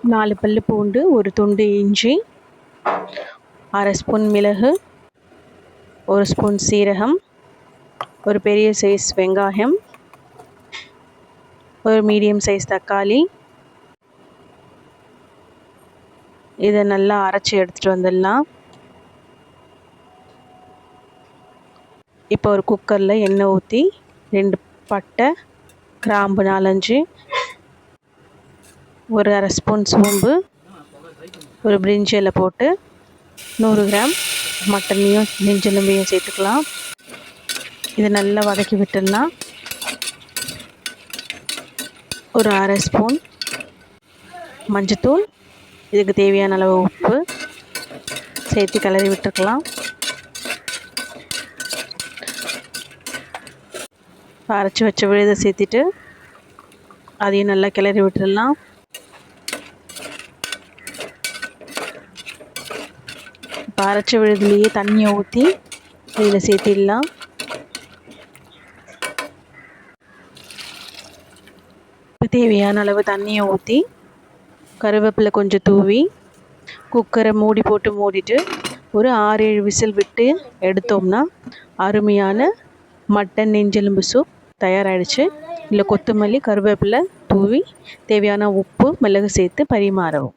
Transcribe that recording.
4 பல்லு பூண்டு, ஒரு துண்டு இஞ்சி, 1/2 ஸ்பூன் மிளகு, 1 ஸ்பூன் சீரகம், ஒரு பெரிய சைஸ் வெங்காயம், ஒரு மீடியம் சைஸ் தக்காளி. இதை நல்லா அரைச்சி எடுத்துகிட்டு வந்துடலாம். இப்போ ஒரு குக்கரில் எண்ணெய் ஊற்றி 2 பட்டை, கிராம்பு 4-5, ஒரு 1/2 ஸ்பூன் சோம்பு, ஒரு பிரிஞ்சி இலை போட்டு 100 கிராம் மட்டனையும் நெஞ்செலும்பையும் சேர்த்துக்கலாம். இதை நல்லா வதக்கி விட்டுடலாம். ஒரு 1/2 ஸ்பூன் மஞ்சத்தூள், இதுக்கு தேவையான அளவு உப்பு சேர்த்து கிளறி விட்டுருக்கலாம். அரைச்சி வச்ச விழுதை சேர்த்துட்டு அதையும் நல்லா கிளறி விட்டுடலாம். இப்போ அரைச்சி விழுதுலேயே தண்ணியை ஊற்றி இதில் சேர்த்திடலாம். தேவையான அளவு தண்ணியை ஊற்றி கருவேப்பிலை கொஞ்சம் தூவி குக்கரை மூடி போட்டு மூடிட்டு ஒரு 6-7 விசில் விட்டு எடுத்தோம்னா அருமையான மட்டன் நெஞ்செலும்பு சூப் தயாராகிடுச்சு. இல்லை கொத்தமல்லி கருவேப்பிலை தூவி தேவையான உப்பு மிளகு சேர்த்து பரிமாறவும்.